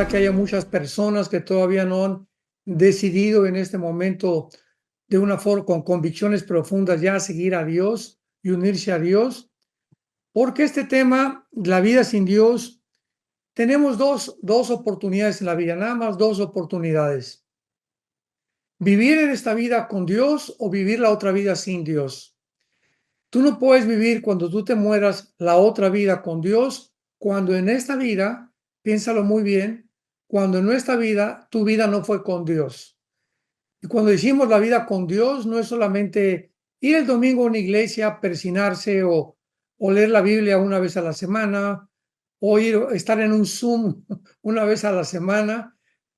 Ojalá que haya muchas personas que todavía no han decidido en este momento de una forma con convicciones profundas ya seguir a Dios y unirse a Dios, porque este tema, la vida sin Dios, tenemos dos oportunidades en la vida, nada más dos oportunidades. Vivir en esta vida con Dios o vivir la otra vida sin Dios. Tú no puedes vivir cuando tú te mueras la otra vida con Dios, cuando en esta vida, piénsalo muy bien, cuando en nuestra vida tu vida no fue con Dios. Y cuando decimos la vida con Dios, no es solamente ir el domingo a una iglesia, persinarse o leer la Biblia una vez a la semana, o estar en un Zoom una vez a la semana.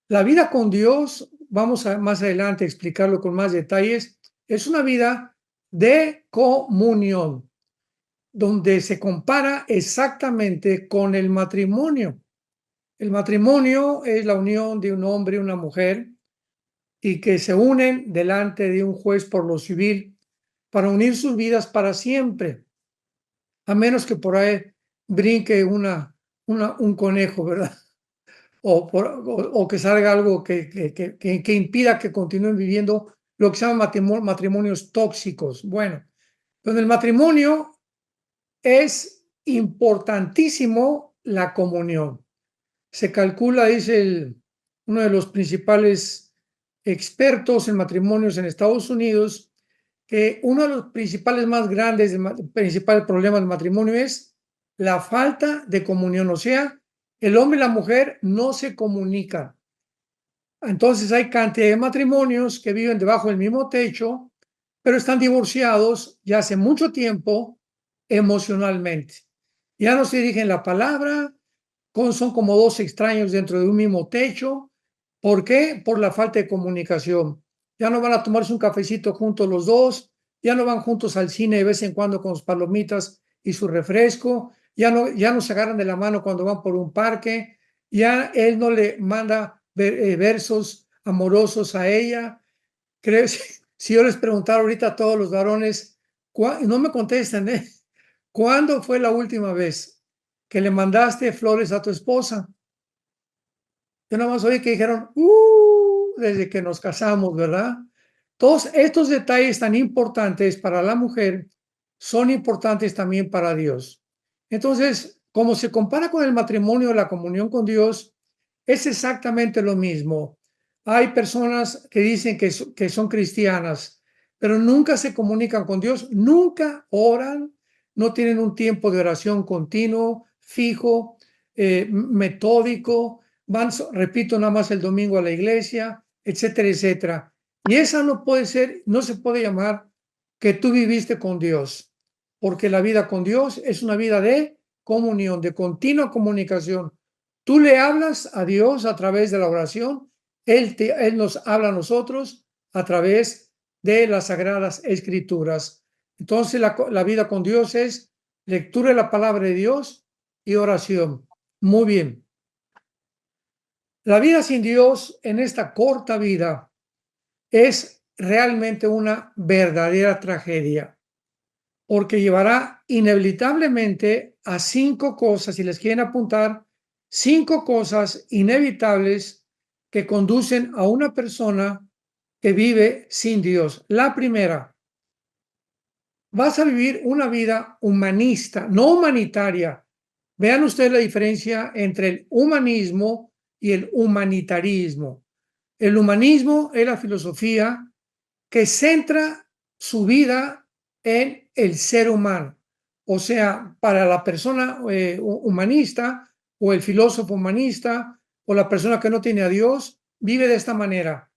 La vida con Dios, vamos a más adelante a explicarlo con más detalles, es una vida de comunión, donde se compara exactamente con el matrimonio. El matrimonio es la unión de un hombre y una mujer y que se unen delante de un juez por lo civil para unir sus vidas para siempre, a menos que por ahí brinque un conejo, ¿verdad? O que salga algo que impida que continúen viviendo lo que se llama matrimonios tóxicos. Bueno, pues en el matrimonio es importantísimo la comunión. Se calcula, dice uno de los principales expertos en matrimonios en Estados Unidos, que uno de los principales más grandes, principal problema del matrimonio es la falta de comunión. O sea, el hombre y la mujer no se comunican. Entonces hay cantidad de matrimonios que viven debajo del mismo techo, pero están divorciados ya hace mucho tiempo emocionalmente. Ya no se dirigen la palabra, son como dos extraños dentro de un mismo techo. ¿Por qué? Por la falta de comunicación. Ya no van a tomarse un cafecito juntos los dos, ya no van juntos al cine de vez en cuando con sus palomitas y su refresco, ya no se agarran de la mano cuando van por un parque, ya él no le manda versos amorosos a ella. Creo, si yo les preguntara ahorita a todos los varones, no me contestan, ¿eh? ¿Cuándo fue la última vez que le mandaste flores a tu esposa? Yo nada más oí que dijeron, desde que nos casamos, ¿verdad? Todos estos detalles tan importantes para la mujer son importantes también para Dios. Entonces, como se compara con el matrimonio, la comunión con Dios, es exactamente lo mismo. Hay personas que dicen que son cristianas, pero nunca se comunican con Dios, nunca oran, no tienen un tiempo de oración continuo, fijo, metódico, van, repito, nada más el domingo a la iglesia, etcétera, etcétera. Y esa no puede ser, no se puede llamar que tú viviste con Dios, porque la vida con Dios es una vida de comunión, de continua comunicación. Tú le hablas a Dios a través de la oración, Él nos habla a nosotros a través de las Sagradas Escrituras. Entonces la vida con Dios es lectura de la palabra de Dios y oración. Muy bien. La vida sin Dios en esta corta vida es realmente una verdadera tragedia, porque llevará inevitablemente a 5 cosas, si les quieren apuntar, 5 cosas inevitables que conducen a una persona que vive sin Dios. La primera, vas a vivir una vida humanista, no humanitaria. Vean ustedes la diferencia entre el humanismo y el humanitarismo. El humanismo es la filosofía que centra su vida en el ser humano. O sea, para la persona humanista o el filósofo humanista o la persona que no tiene a Dios, vive de esta manera.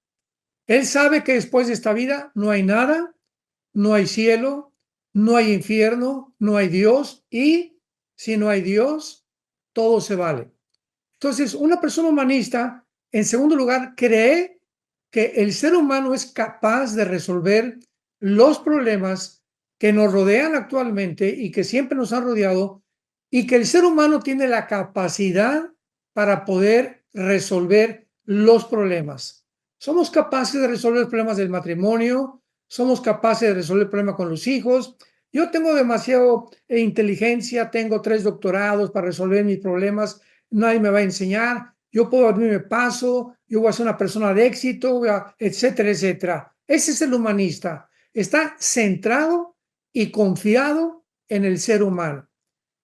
Él sabe que después de esta vida no hay nada, no hay cielo, no hay infierno, no hay Dios y si no hay Dios, todo se vale. Entonces, una persona humanista, en segundo lugar, cree que el ser humano es capaz de resolver los problemas que nos rodean actualmente y que siempre nos han rodeado, y que el ser humano tiene la capacidad para poder resolver los problemas. Somos capaces de resolver los problemas del matrimonio, somos capaces de resolver el problema con los hijos. Yo tengo demasiado inteligencia, tengo 3 doctorados para resolver mis problemas, nadie me va a enseñar. yo puedo abrirme paso, yo voy a ser una persona de éxito, etcétera, etcétera. Ese es el humanista. Está centrado y confiado en el ser humano.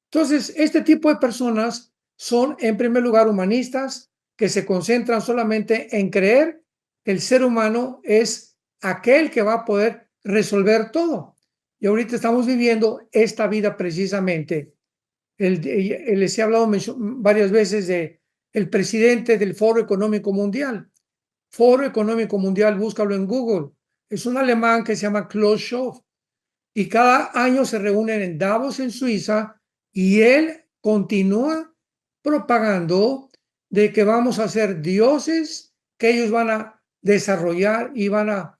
Entonces, este tipo de personas son, en primer lugar, humanistas que se concentran solamente en creer que el ser humano es aquel que va a poder resolver todo. Y ahorita estamos viviendo esta vida precisamente. Les he hablado varias veces de el presidente del Foro Económico Mundial. Foro Económico Mundial, búscalo en Google. Es un alemán que se llama Klaus Schwab y cada año se reúnen en Davos, en Suiza, y él continúa propagando de que vamos a ser dioses, que ellos van a desarrollar y van a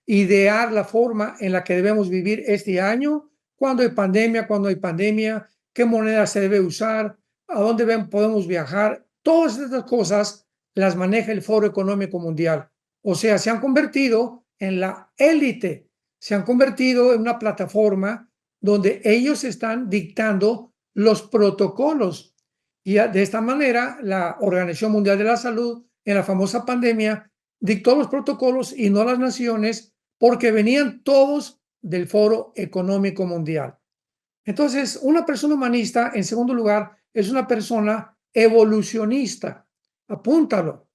idear la forma en la que debemos vivir este año, cuando hay pandemia, qué moneda se debe usar, a dónde podemos viajar. Todas estas cosas las maneja el Foro Económico Mundial. O sea, se han convertido en la élite, se han convertido en una plataforma donde ellos están dictando los protocolos. Y de esta manera, la Organización Mundial de la Salud, en la famosa pandemia, dictó los protocolos y no las naciones, porque venían todos del Foro Económico Mundial. Entonces, una persona humanista, en segundo lugar, es una persona evolucionista. Apúntalo.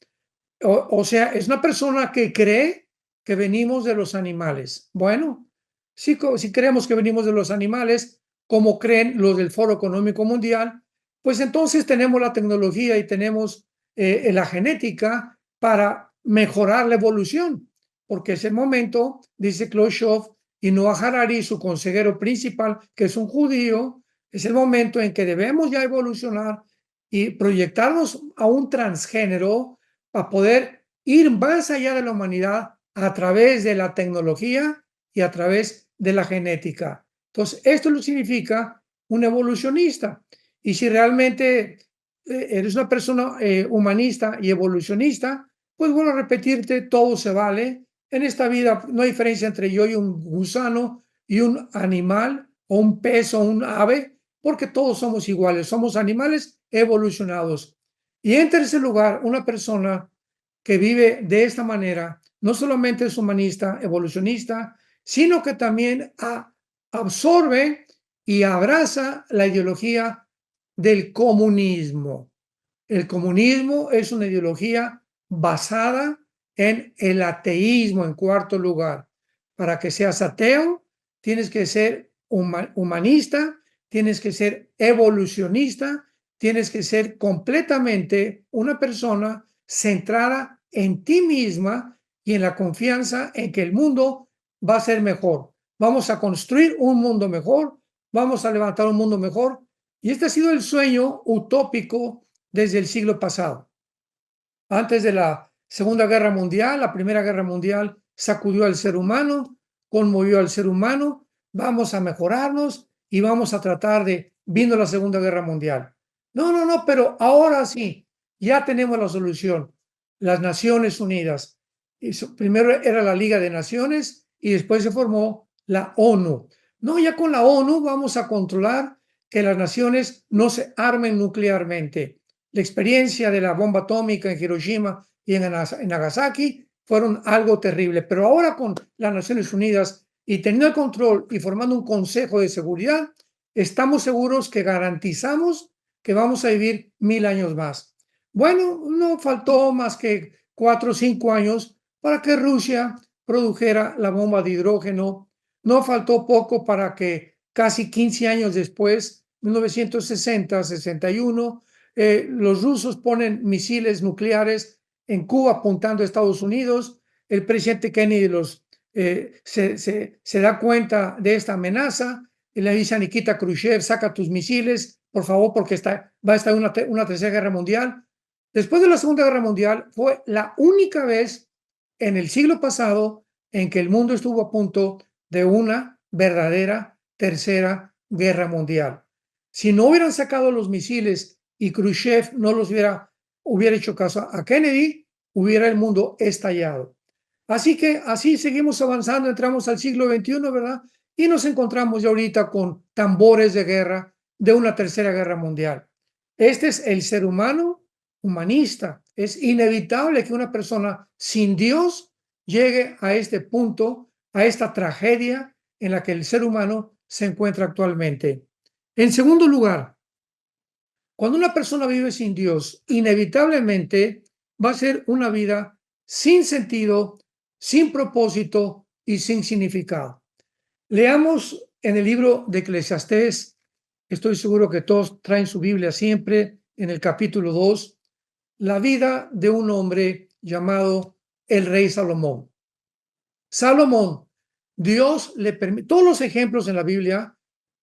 O sea, es una persona que cree que venimos de los animales. Bueno, si creemos que venimos de los animales, como creen los del Foro Económico Mundial, pues entonces tenemos la tecnología y tenemos la genética para mejorar la evolución, porque es el momento, dice Klaus Schwab y Noah Harari, su consejero principal, que es un judío, es el momento en que debemos ya evolucionar y proyectarnos a un transgénero para poder ir más allá de la humanidad a través de la tecnología y a través de la genética. Entonces, esto lo significa un evolucionista. Y si realmente eres una persona humanista y evolucionista, pues bueno, repetirte, todo se vale. En esta vida no hay diferencia entre yo y un gusano y un animal o un pez o un ave, porque todos somos iguales, somos animales evolucionados. Y en tercer lugar, una persona que vive de esta manera no solamente es humanista, evolucionista, sino que también absorbe y abraza la ideología del comunismo. El comunismo es una ideología basada en el ateísmo, en cuarto lugar. Para que seas ateo, tienes que ser humanista, tienes que ser evolucionista, tienes que ser completamente una persona centrada en ti misma y en la confianza en que el mundo va a ser mejor. Vamos a construir un mundo mejor, vamos a levantar un mundo mejor. Y este ha sido el sueño utópico desde el siglo pasado. Antes de la Segunda Guerra Mundial, la Primera Guerra Mundial sacudió al ser humano, conmovió al ser humano, vamos a mejorarnos y vamos a tratar de, vino la Segunda Guerra Mundial. No, pero ahora sí, ya tenemos la solución. Las Naciones Unidas. Primero era la Liga de Naciones y después se formó la ONU. No, ya con la ONU vamos a controlar que las naciones no se armen nuclearmente. La experiencia de la bomba atómica en Hiroshima y en Nagasaki fueron algo terrible, pero ahora con las Naciones Unidas y teniendo el control y formando un Consejo de Seguridad, estamos seguros que garantizamos que vamos a vivir 1000 años más. Bueno, no faltó más que 4 o 5 años para que Rusia produjera la bomba de hidrógeno. No faltó poco para que casi 15 años después, 1960, 61, los rusos ponen misiles nucleares en Cuba apuntando a Estados Unidos. El presidente Kennedy se da cuenta de esta amenaza y le dice a Nikita Khrushchev, saca tus misiles, por favor, porque va a estar una tercera guerra mundial. Después de la Segunda Guerra Mundial, fue la única vez en el siglo pasado en que el mundo estuvo a punto de una verdadera tercera guerra mundial. Si no hubieran sacado los misiles y Khrushchev no los hubiera hecho caso a Kennedy, hubiera el mundo estallado. Así que así seguimos avanzando, entramos al siglo XXI, ¿verdad? Y nos encontramos ya ahorita con tambores de guerra de una tercera guerra mundial. Este es el ser humano, humanista. Es inevitable que una persona sin Dios llegue a este punto, a esta tragedia en la que el ser humano se encuentra actualmente. En segundo lugar, cuando una persona vive sin Dios, inevitablemente va a ser una vida sin sentido, sin propósito y sin significado. Leamos en el libro de Eclesiastés, estoy seguro que todos traen su Biblia siempre, en el capítulo 2, la vida de un hombre llamado el rey Salomón. Salomón, Dios le permite, todos los ejemplos en la Biblia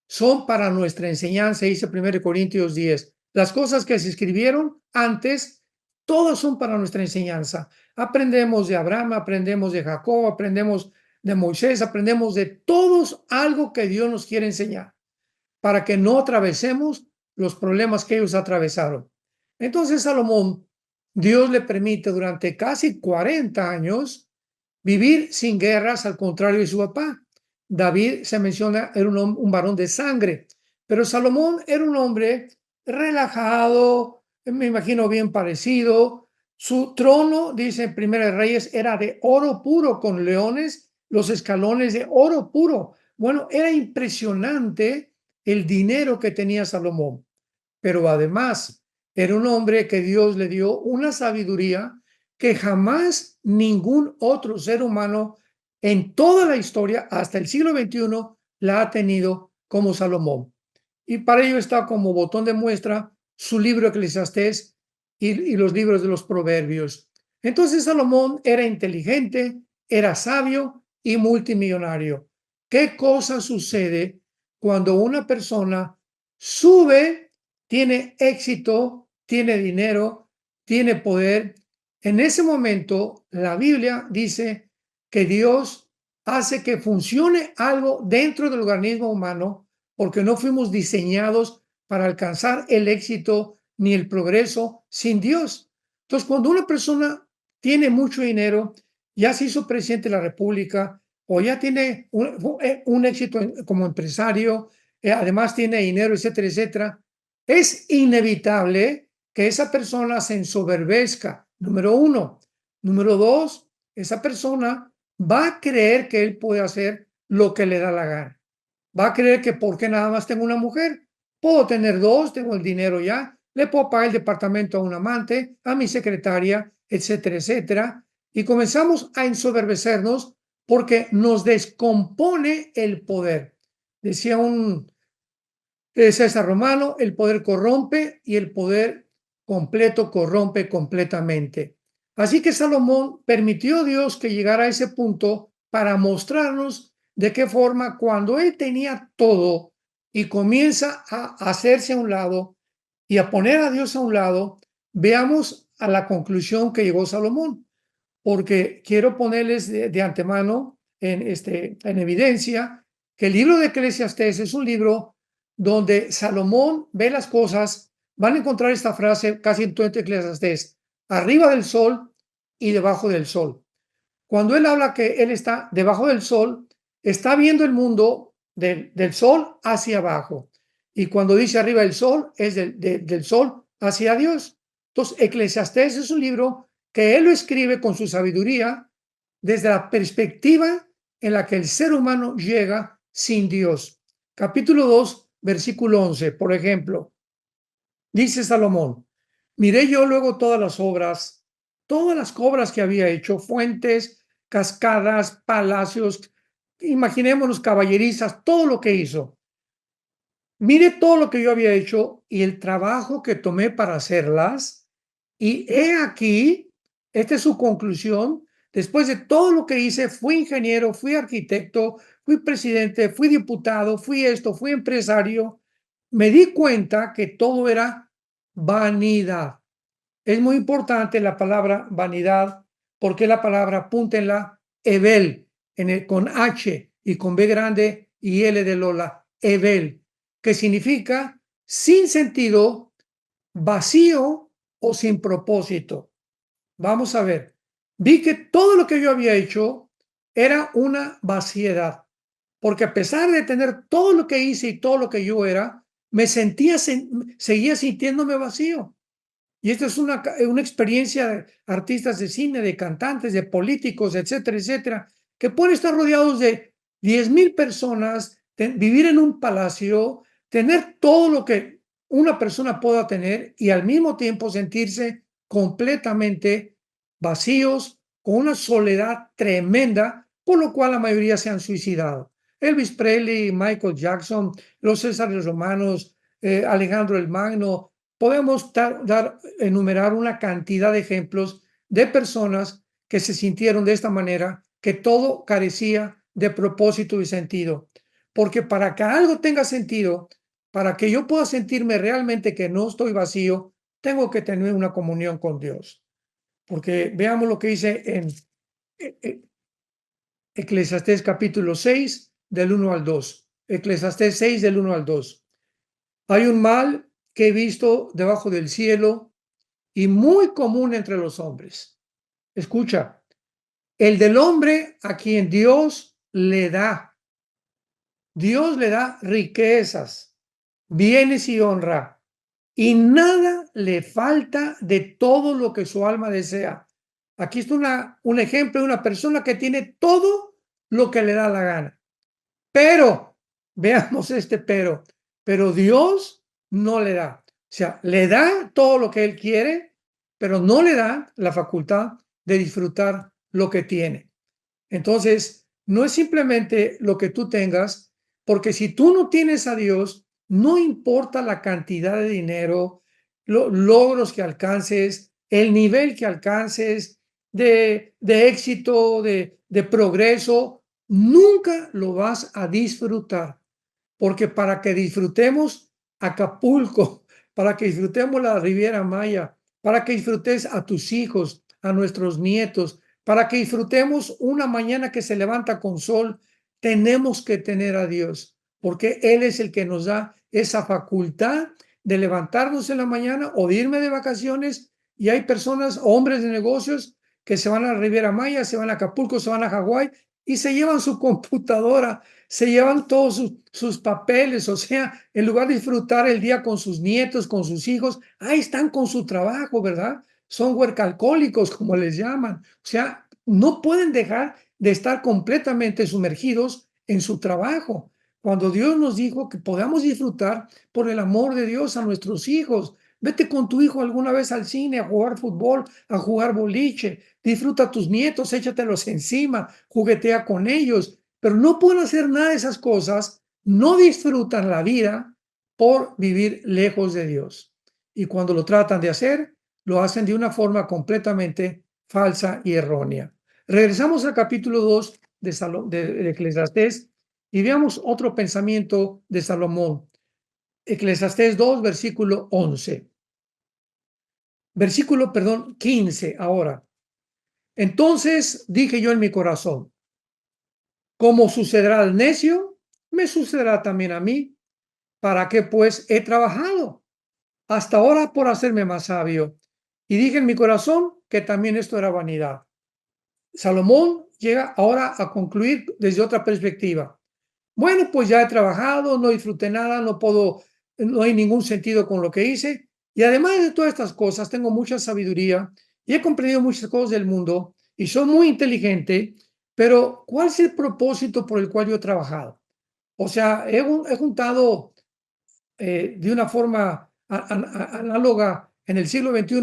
son para nuestra enseñanza, dice 1 Corintios 10. Las cosas que se escribieron antes, todas son para nuestra enseñanza. Aprendemos de Abraham, aprendemos de Jacob, aprendemos de Moisés, aprendemos de todos algo que Dios nos quiere enseñar, para que no atravesemos los problemas que ellos atravesaron. Entonces Salomón, Dios le permite durante casi 40 años vivir sin guerras, al contrario de su papá. David, se menciona, era un varón de sangre, pero Salomón era un hombre relajado, me imagino bien parecido. Su trono, dice en Primera de Reyes, era de oro puro, con leones, los escalones de oro puro. Bueno, era impresionante el dinero que tenía Salomón, pero además era un hombre que Dios le dio una sabiduría que jamás ningún otro ser humano en toda la historia, hasta el siglo XXI, la ha tenido como Salomón. Y para ello está como botón de muestra su libro Eclesiastés y los libros de los Proverbios. Entonces Salomón era inteligente, era sabio y multimillonario. ¿Qué cosa sucede cuando una persona sube, tiene éxito, tiene dinero, tiene poder? En ese momento, la Biblia dice que Dios hace que funcione algo dentro del organismo humano, porque no fuimos diseñados para alcanzar el éxito ni el progreso sin Dios. Entonces, cuando una persona tiene mucho dinero, ya se hizo presidente de la República o ya tiene un éxito como empresario, además tiene dinero, etcétera, etcétera, es inevitable que esa persona se ensoberbezca, número uno. Número dos, esa persona va a creer que él puede hacer lo que le da la gana. Va a creer que porque nada más tengo una mujer, puedo tener dos, tengo el dinero ya, le puedo pagar el departamento a un amante, a mi secretaria, etcétera, etcétera. Y comenzamos a ensoberbecernos porque nos descompone el poder. Decía un César Romano, el poder corrompe y el poder completo corrompe completamente. Así que Salomón permitió a Dios que llegara a ese punto para mostrarnos de qué forma cuando él tenía todo y comienza a hacerse a un lado y a poner a Dios a un lado, veamos a la conclusión que llegó Salomón, porque quiero ponerles de antemano en evidencia que el libro de Eclesiastés es un libro donde Salomón ve las cosas. Van a encontrar esta frase casi en todo Eclesiastés: arriba del sol y debajo del sol. Cuando él habla que él está debajo del sol, está viendo el mundo del sol hacia abajo. Y cuando dice arriba del sol, es del sol hacia Dios. Entonces, Eclesiastés es un libro que él lo escribe con su sabiduría desde la perspectiva en la que el ser humano llega sin Dios. Capítulo 2, versículo 11, por ejemplo, dice Salomón: miré yo luego todas las obras que había hecho, fuentes, cascadas, palacios, imaginémonos caballerizas, todo lo que hizo. Mire todo lo que yo había hecho y el trabajo que tomé para hacerlas. Y he aquí, esta es su conclusión: después de todo lo que hice, fui ingeniero, fui arquitecto, fui presidente, fui diputado, fui esto, fui empresario. Me di cuenta que todo era vanidad. Es muy importante la palabra vanidad, porque la palabra, apúntenla, Evel, con H y con B grande y L de Lola, Evel, que significa sin sentido, vacío o sin propósito. Vamos a ver, vi que todo lo que yo había hecho era una vaciedad, porque a pesar de tener todo lo que hice y todo lo que yo era, seguía sintiéndome vacío. Y esta es una experiencia de artistas de cine, de cantantes, de políticos, etcétera, etcétera, que pueden estar rodeados de 10,000 personas, vivir en un palacio, tener todo lo que una persona pueda tener y al mismo tiempo sentirse completamente vacíos, con una soledad tremenda, por lo cual la mayoría se han suicidado. Elvis Presley, Michael Jackson, los Césares romanos, Alejandro el Magno, podemos enumerar una cantidad de ejemplos de personas que se sintieron de esta manera, que todo carecía de propósito y sentido. Porque para que algo tenga sentido, para que yo pueda sentirme realmente que no estoy vacío, tengo que tener una comunión con Dios. Porque veamos lo que dice en Eclesiastés capítulo 6, del 1 al 2. Eclesiastés 6, del 1 al 2. Hay un mal que he visto debajo del cielo y muy común entre los hombres. Escucha, el del hombre a quien Dios le da. Dios le da riquezas, bienes y honra, y nada le falta de todo lo que su alma desea. Aquí está un ejemplo de una persona que tiene todo lo que le da la gana. Pero, veamos este pero Dios no le da. O sea, le da todo lo que él quiere, pero no le da la facultad de disfrutar lo que tiene. Entonces, no es simplemente lo que tú tengas, porque si tú no tienes a Dios, no importa la cantidad de dinero, los logros que alcances, el nivel que alcances de éxito, de progreso, nunca lo vas a disfrutar. Porque para que disfrutemos Acapulco, para que disfrutemos la Riviera Maya, para que disfrutes a tus hijos, a nuestros nietos, para que disfrutemos una mañana que se levanta con sol, tenemos que tener a Dios, porque Él es el que nos da esa facultad de levantarnos en la mañana o de irme de vacaciones. Y hay personas, hombres de negocios, que se van a la Riviera Maya, se van a Acapulco, se van a Hawái y se llevan su computadora, se llevan todos sus papeles, o sea, en lugar de disfrutar el día con sus nietos, con sus hijos, ahí están con su trabajo, ¿verdad? Son huercalcólicos, como les llaman. O sea, no pueden dejar de estar completamente sumergidos en su trabajo. Cuando Dios nos dijo que podamos disfrutar por el amor de Dios a nuestros hijos. Vete con tu hijo alguna vez al cine a jugar fútbol, a jugar boliche. Disfruta a tus nietos, échatelos encima, juguetea con ellos. Pero no pueden hacer nada de esas cosas, no disfrutan la vida por vivir lejos de Dios. Y cuando lo tratan de hacer, lo hacen de una forma completamente falsa y errónea. Regresamos al capítulo 2 de Eclesiastés y veamos otro pensamiento de Salomón. Eclesiastés 2, versículo 11. Versículo, perdón, 15 ahora. Entonces dije yo en mi corazón, como sucederá al necio, me sucederá también a mí. ¿Para qué pues he trabajado hasta ahora por hacerme más sabio? Y dije en mi corazón que también esto era vanidad. Salomón llega ahora a concluir desde otra perspectiva. Bueno, pues ya he trabajado, no disfruté nada, no hay ningún sentido con lo que hice. Y además de todas estas cosas, tengo mucha sabiduría y he comprendido muchas cosas del mundo y soy muy inteligente, pero ¿cuál es el propósito por el cual yo he trabajado? O sea, he juntado de una forma análoga en el siglo XXI,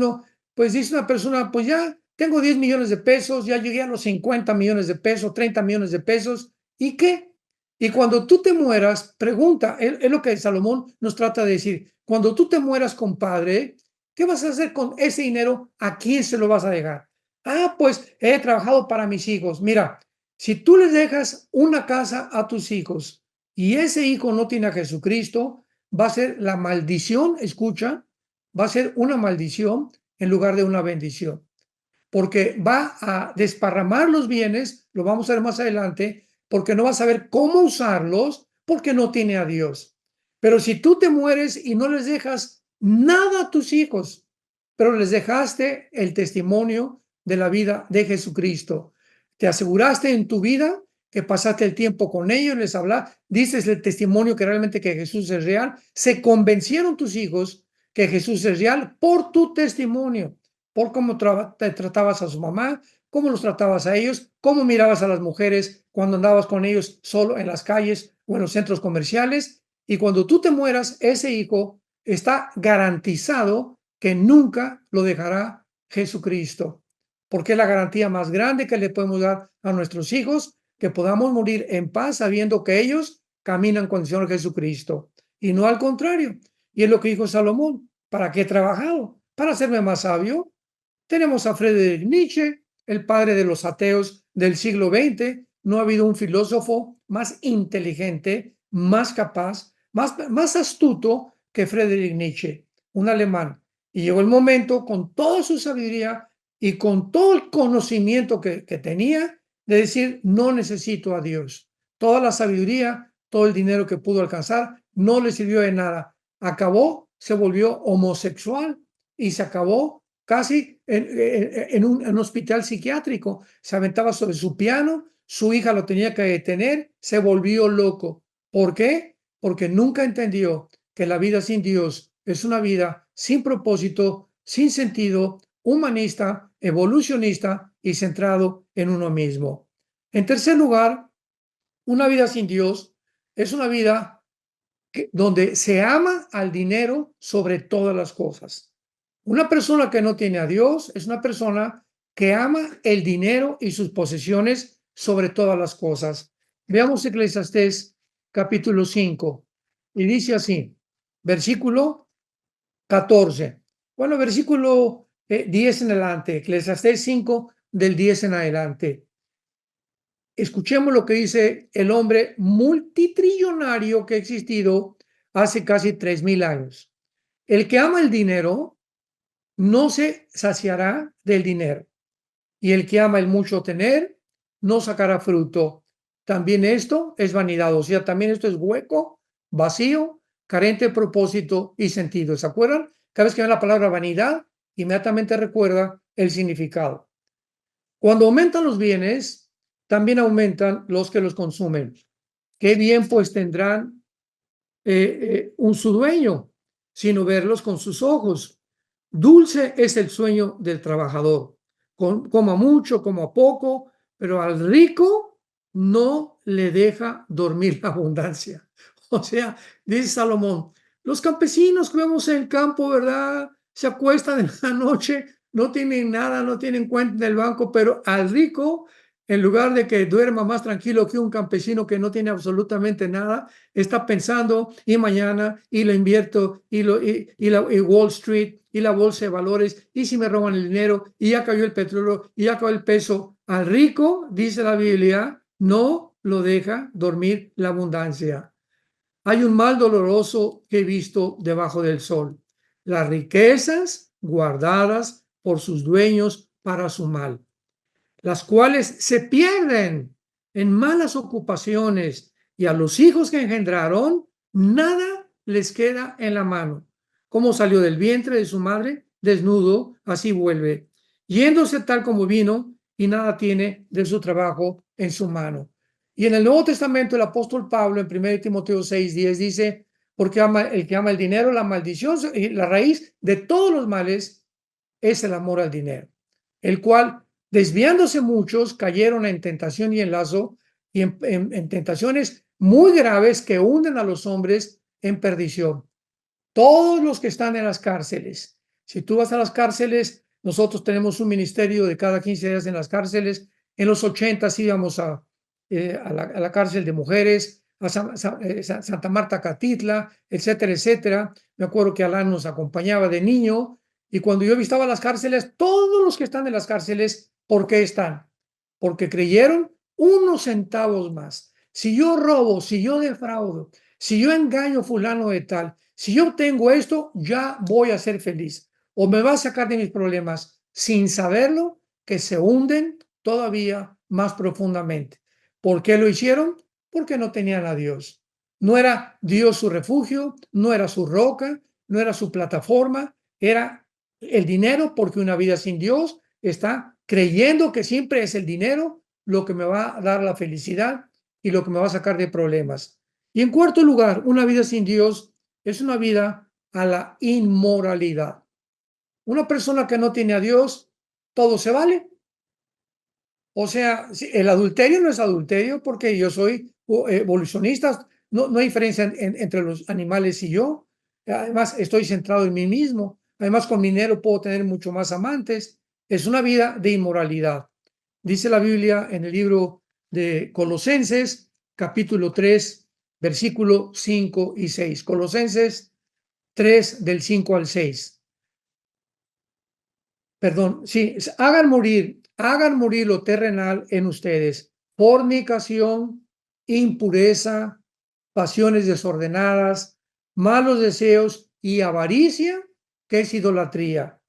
pues dice una persona, pues ya tengo 10 millones de pesos, ya llegué a los 50 millones de pesos, 30 millones de pesos, ¿y qué? Y cuando tú te mueras, pregunta, es lo que Salomón nos trata de decir, cuando tú te mueras, compadre, ¿qué vas a hacer con ese dinero? ¿A quién se lo vas a dejar? Ah, pues he trabajado para mis hijos. Mira, si tú les dejas una casa a tus hijos y ese hijo no tiene a Jesucristo, va a ser la maldición, escucha, va a ser una maldición en lugar de una bendición, porque va a desparramar los bienes, lo vamos a ver más adelante, porque no va a saber cómo usarlos, porque no tiene a Dios. Pero si tú te mueres y no les dejas nada a tus hijos, pero les dejaste el testimonio de la vida de Jesucristo, te aseguraste en tu vida que pasaste el tiempo con ellos, les hablaste, dices el testimonio que realmente que Jesús es real, se convencieron tus hijos que Jesús es real por tu testimonio, por cómo te tratabas a su mamá, cómo los tratabas a ellos, cómo mirabas a las mujeres cuando andabas con ellos solo en las calles o en los centros comerciales. Y cuando tú te mueras, ese hijo está garantizado que nunca lo dejará Jesucristo, porque es la garantía más grande que le podemos dar a nuestros hijos, que podamos morir en paz sabiendo que ellos caminan con el Señor Jesucristo y no al contrario. Y es lo que dijo Salomón: ¿para qué he trabajado? ¿Para hacerme más sabio? Tenemos a Friedrich Nietzsche, el padre de los ateos del siglo XX. No ha habido un filósofo más inteligente, más capaz, más astuto que Friedrich Nietzsche, un alemán. Y llegó el momento, con toda su sabiduría y con todo el conocimiento que tenía, de decir: no necesito a Dios. Toda la sabiduría, todo el dinero que pudo alcanzar, no le sirvió de nada. Acabó, se volvió homosexual y se acabó casi en un hospital psiquiátrico. Se aventaba sobre su piano, su hija lo tenía que detener, se volvió loco. ¿Por qué? Porque nunca entendió que la vida sin Dios es una vida sin propósito, sin sentido, humanista, evolucionista y centrado en uno mismo. En tercer lugar, una vida sin Dios es una vida donde se ama al dinero sobre todas las cosas. Una persona que no tiene a Dios es una persona que ama el dinero y sus posesiones sobre todas las cosas. Veamos Eclesiastés capítulo 5 y dice así, versículo 14. Bueno, versículo 10 en adelante, Eclesiastés 5 del 10 en adelante. Escuchemos lo que dice el hombre multitrillonario que ha existido hace casi 3000 años. El que ama el dinero no se saciará del dinero, y el que ama el mucho tener no sacará fruto. También esto es vanidad, o sea, también esto es hueco, vacío, carente de propósito y sentido. ¿Se acuerdan? Cada vez que ven la palabra vanidad, inmediatamente recuerda el significado. Cuando aumentan los bienes, también aumentan los que los consumen. Qué bien pues tendrán su dueño, sino verlos con sus ojos. Dulce es el sueño del trabajador, coma mucho, coma poco, pero al rico no le deja dormir la abundancia. O sea, dice Salomón, los campesinos que vemos en el campo, ¿verdad? Se acuestan en la noche, no tienen nada, no tienen cuenta en el banco, pero al rico, en lugar de que duerma más tranquilo que un campesino que no tiene absolutamente nada, está pensando, y mañana, y lo invierto, y Wall Street, y la bolsa de valores, y si me roban el dinero, y ya cayó el petróleo, y ya cayó el peso. Al rico, dice la Biblia, no lo deja dormir la abundancia. Hay un mal doloroso que he visto debajo del sol: las riquezas guardadas por sus dueños para su mal, las cuales se pierden en malas ocupaciones, y a los hijos que engendraron nada les queda en la mano. Como salió del vientre de su madre desnudo, así vuelve, yéndose tal como vino, y nada tiene de su trabajo en su mano. Y en el Nuevo Testamento el apóstol Pablo en 1 Timoteo 6:10 dice: porque el que ama el dinero, la maldición y la raíz de todos los males es el amor al dinero, el cual, desviándose muchos, cayeron en tentación y en lazo, y en tentaciones muy graves que hunden a los hombres en perdición. Todos los que están en las cárceles, si tú vas a las cárceles, nosotros tenemos un ministerio de cada 15 días en las cárceles. En los 80 íbamos a la cárcel de mujeres, a Santa Marta Catitla, etcétera, etcétera. Me acuerdo que Alan nos acompañaba de niño, y cuando yo visitaba las cárceles, todos los que están en las cárceles, ¿por qué están? Porque creyeron unos centavos más. Si yo robo, si yo defraudo, si yo engaño a fulano de tal, si yo obtengo esto, ya voy a ser feliz, o me va a sacar de mis problemas, sin saberlo, que se hunden todavía más profundamente. ¿Por qué lo hicieron? Porque no tenían a Dios. No era Dios su refugio, no era su roca, no era su plataforma, era el dinero, porque una vida sin Dios está creyendo que siempre es el dinero lo que me va a dar la felicidad y lo que me va a sacar de problemas. Y en cuarto lugar, una vida sin Dios es una vida a la inmoralidad. Una persona que no tiene a Dios, todo se vale. O sea, el adulterio no es adulterio porque yo soy evolucionista, no hay diferencia entre los animales y yo. Además, estoy centrado en mí mismo. Además, con mi dinero puedo tener mucho más amantes. Es una vida de inmoralidad. Dice la Biblia en el libro de Colosenses, capítulo 3, versículo 5 y 6. Colosenses 3, del 5 al 6. Perdón, sí, hagan morir lo terrenal en ustedes: fornicación, impureza, pasiones desordenadas, malos deseos y avaricia, que es idolatría,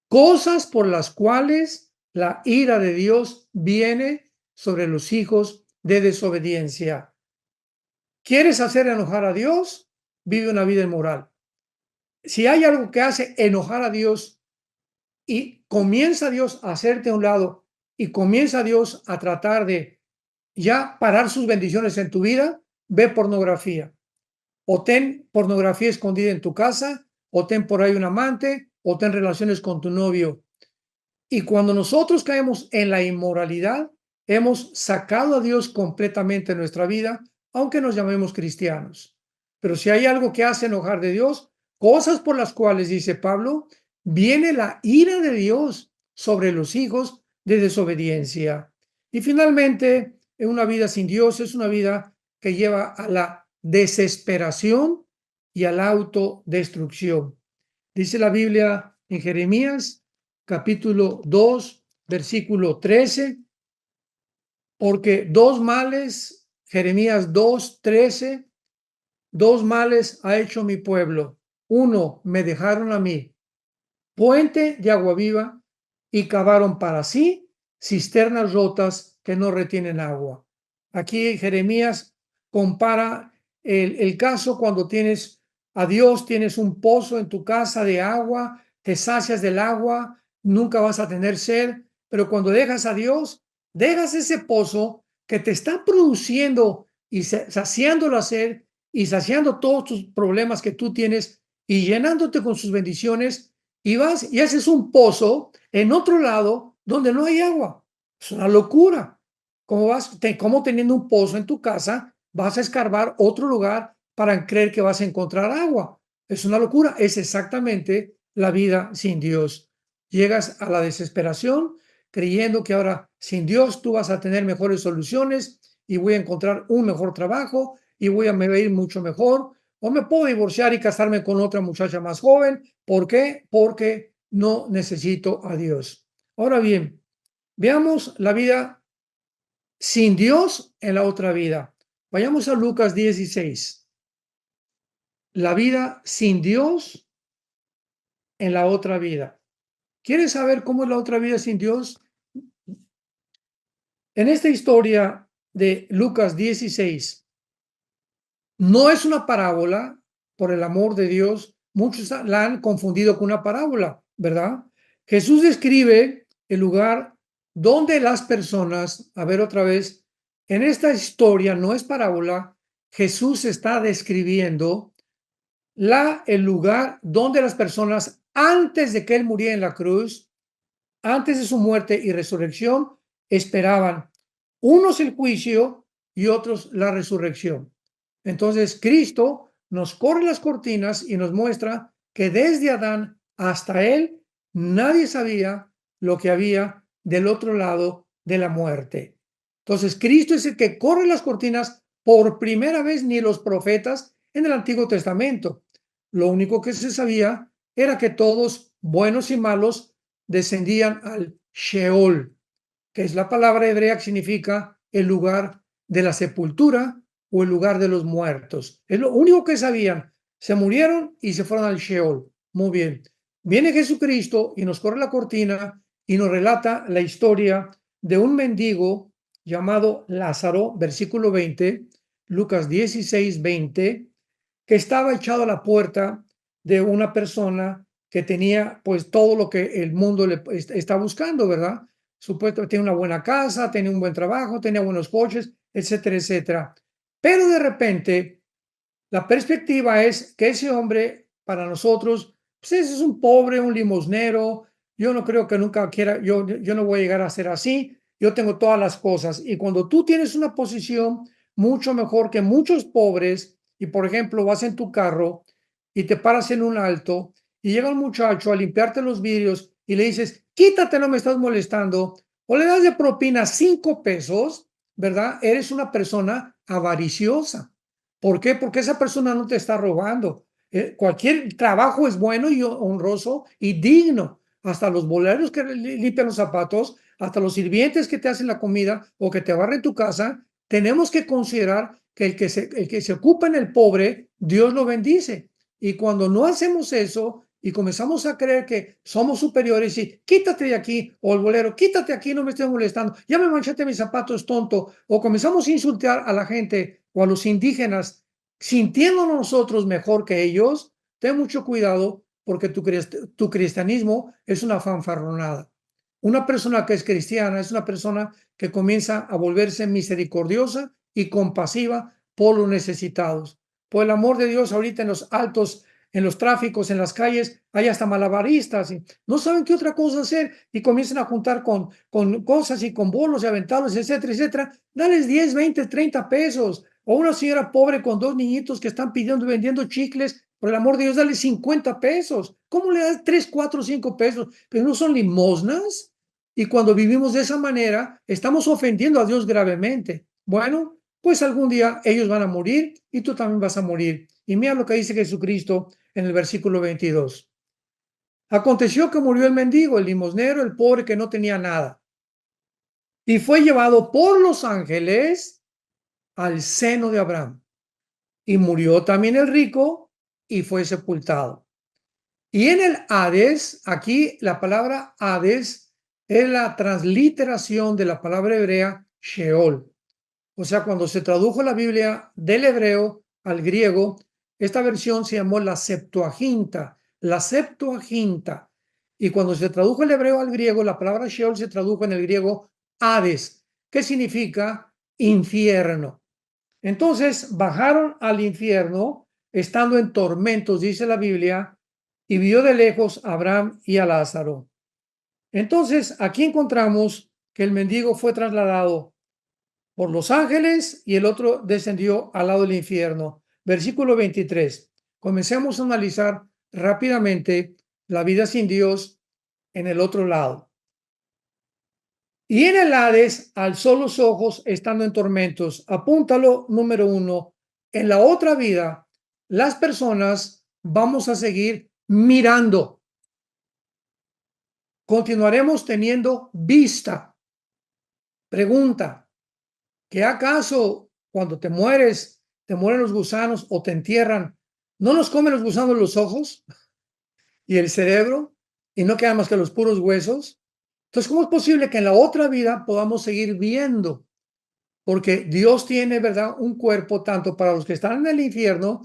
cosas por las cuales la ira de Dios viene sobre los hijos de desobediencia. ¿Quieres hacer enojar a Dios? Vive una vida inmoral. Si hay algo que hace enojar a Dios y comienza Dios a hacerte a un lado y comienza Dios a tratar de ya parar sus bendiciones en tu vida, ve pornografía. O ten pornografía escondida en tu casa, o ten por ahí un amante, o ten relaciones con tu novio. Y cuando nosotros caemos en la inmoralidad, hemos sacado a Dios completamente de nuestra vida, aunque nos llamemos cristianos. Pero si hay algo que hace enojar de Dios, cosas por las cuales, dice Pablo, viene la ira de Dios sobre los hijos de desobediencia. Y finalmente, en una vida sin Dios es una vida que lleva a la desesperación y a la autodestrucción. Dice la Biblia en Jeremías capítulo 2, versículo 13, porque dos males, Jeremías 2, 13, dos males ha hecho mi pueblo. Uno, me dejaron a mí puente de agua viva y cavaron para sí cisternas rotas que no retienen agua. Aquí Jeremías compara el caso cuando tienes a Dios, tienes un pozo en tu casa de agua, te sacias del agua, nunca vas a tener sed, pero cuando dejas a Dios, dejas ese pozo que te está produciendo y saciando la sed y saciando todos tus problemas que tú tienes y llenándote con sus bendiciones, y vas y haces un pozo en otro lado donde no hay agua. Es una locura. ¿Cómo teniendo un pozo en tu casa vas a escarbar otro lugar para creer que vas a encontrar agua? Es una locura. Es exactamente la vida sin Dios. Llegas a la desesperación creyendo que ahora sin Dios tú vas a tener mejores soluciones y voy a encontrar un mejor trabajo y me voy a ir mucho mejor, o me puedo divorciar y casarme con otra muchacha más joven. ¿Por qué? Porque no necesito a Dios. Ahora bien, veamos la vida sin Dios en la otra vida. Vayamos a Lucas 16. La vida sin Dios en la otra vida. ¿Quieres saber cómo es la otra vida sin Dios? En esta historia de Lucas 16, no es una parábola, por el amor de Dios. Muchos la han confundido con una parábola, ¿verdad? Jesús describe el lugar donde las personas, a ver otra vez, en esta historia no es parábola, Jesús está describiendo el lugar donde las personas, antes de que él muriera en la cruz, antes de su muerte y resurrección, esperaban unos el juicio y otros la resurrección. Entonces, Cristo nos corre las cortinas y nos muestra que desde Adán hasta él, nadie sabía lo que había del otro lado de la muerte. Entonces, Cristo es el que corre las cortinas por primera vez, ni los profetas en el Antiguo Testamento. Lo único que se sabía era que todos, buenos y malos, descendían al Sheol, que es la palabra hebrea que significa el lugar de la sepultura o el lugar de los muertos. Es lo único que sabían. Se murieron y se fueron al Sheol. Muy bien. Viene Jesucristo y nos corre la cortina y nos relata la historia de un mendigo llamado Lázaro, versículo 20, Lucas 16, 20, que estaba echado a la puerta de una persona que tenía pues todo lo que el mundo le está buscando, ¿verdad? Supuestamente tiene una buena casa, tenía un buen trabajo, tenía buenos coches, etcétera, etcétera. Pero de repente la perspectiva es que ese hombre para nosotros, pues ese es un pobre, un limosnero. Yo no creo que nunca quiera, yo no voy a llegar a ser así. Yo tengo todas las cosas. Y cuando tú tienes una posición mucho mejor que muchos pobres, y por ejemplo vas en tu carro y te paras en un alto y llega un muchacho a limpiarte los vidrios y le dices, quítate, no me estás molestando, o le das de propina 5 pesos, ¿verdad? Eres una persona avariciosa. ¿Por qué? Porque esa persona no te está robando. Cualquier trabajo es bueno y honroso y digno. Hasta los boleros que limpian los zapatos, hasta los sirvientes que te hacen la comida o que te barren tu casa, tenemos que considerar que el que se ocupa en el pobre, Dios lo bendice. Y cuando no hacemos eso y comenzamos a creer que somos superiores y quítate de aquí, o el bolero, quítate aquí, no me estés molestando, ya me manchaste mis zapatos, tonto, o comenzamos a insultar a la gente o a los indígenas sintiéndonos nosotros mejor que ellos, ten mucho cuidado porque tu cristianismo es una fanfarronada. Una persona que es cristiana es una persona que comienza a volverse misericordiosa y compasiva por los necesitados. Por el amor de Dios, ahorita en los altos, en los tráficos, en las calles, hay hasta malabaristas y no saben qué otra cosa hacer y comienzan a juntar con cosas y con bolos y aventarlos, etcétera, etcétera. Dales 10, 20, 30 pesos. O una señora pobre con 2 niñitos que están pidiendo, vendiendo chicles, por el amor de Dios, dale 50 pesos. ¿Cómo le das 3, 4, 5 pesos? Pero no son limosnas. Y cuando vivimos de esa manera, estamos ofendiendo a Dios gravemente. Bueno, pues algún día ellos van a morir y tú también vas a morir. Y mira lo que dice Jesucristo en el versículo 22. Aconteció que murió el mendigo, el limosnero, el pobre que no tenía nada, y fue llevado por los ángeles al seno de Abraham. Y murió también el rico y fue sepultado. Y en el Hades, aquí la palabra Hades es la transliteración de la palabra hebrea Sheol. O sea, cuando se tradujo la Biblia del hebreo al griego, esta versión se llamó la Septuaginta, la Septuaginta. Y cuando se tradujo el hebreo al griego, la palabra Sheol se tradujo en el griego Hades, que significa infierno. Entonces bajaron al infierno, estando en tormentos, dice la Biblia, y vio de lejos a Abraham y a Lázaro. Entonces aquí encontramos que el mendigo fue trasladado por los ángeles y el otro descendió al lado del infierno. Versículo 23. Comencemos a analizar rápidamente la vida sin Dios en el otro lado. Y en el Hades alzó los ojos estando en tormentos. Apúntalo, número 1. En la otra vida, las personas vamos a seguir mirando. Continuaremos teniendo vista. Pregunta, ¿qué acaso cuando te mueres, te mueren los gusanos o te entierran, no nos comen los gusanos los ojos y el cerebro y no quedan más que los puros huesos? Entonces, ¿cómo es posible que en la otra vida podamos seguir viendo? Porque Dios tiene, ¿verdad?, un cuerpo tanto para los que están en el infierno,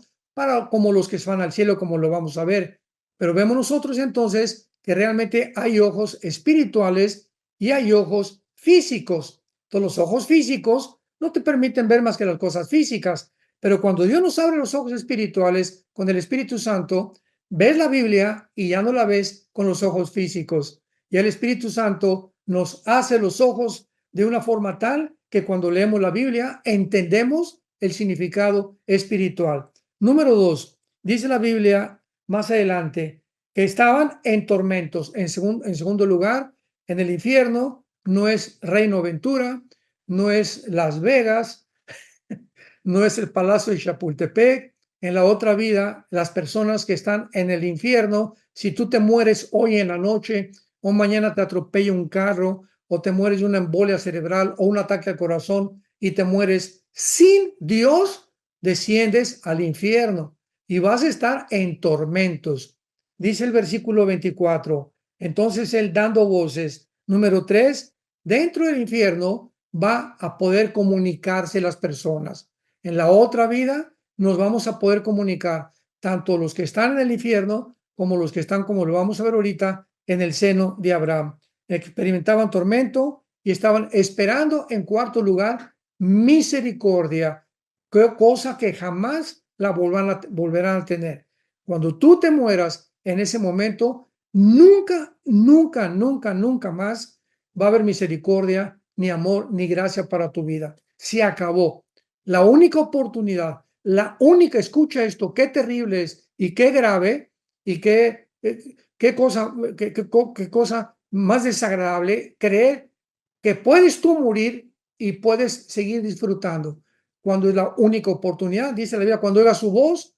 como los que van al cielo, como lo vamos a ver. Pero vemos nosotros entonces que realmente hay ojos espirituales y hay ojos físicos. Entonces, los ojos físicos no te permiten ver más que las cosas físicas, pero cuando Dios nos abre los ojos espirituales con el Espíritu Santo, ves la Biblia y ya no la ves con los ojos físicos. Y el Espíritu Santo nos hace los ojos de una forma tal que cuando leemos la Biblia entendemos el significado espiritual. Número 2, dice la Biblia más adelante que estaban en tormentos. En segundo lugar, en el infierno no es Reino Aventura, no es Las Vegas, no es el Palacio de Chapultepec. En la otra vida, las personas que están en el infierno, si tú te mueres hoy en la noche o mañana te atropella un carro o te mueres de una embolia cerebral o un ataque al corazón y te mueres sin Dios, desciendes al infierno y vas a estar en tormentos. Dice el versículo 24. Entonces él dando voces. Número 3, dentro del infierno va a poder comunicarse las personas. En la otra vida nos vamos a poder comunicar, tanto los que están en el infierno como los que están, como lo vamos a ver ahorita, en el seno de Abraham. Experimentaban tormento y estaban esperando, en cuarto lugar, misericordia, cosa que jamás la volverán a tener. Cuando tú te mueras en ese momento, nunca, nunca, nunca, nunca más va a haber misericordia, ni amor, ni gracia para tu vida. Se acabó. La única oportunidad, la única, escucha esto, qué terrible es y qué grave y qué cosa, qué cosa más desagradable creer que puedes tú morir y puedes seguir disfrutando. Cuando es la única oportunidad, dice la Biblia, cuando oiga su voz,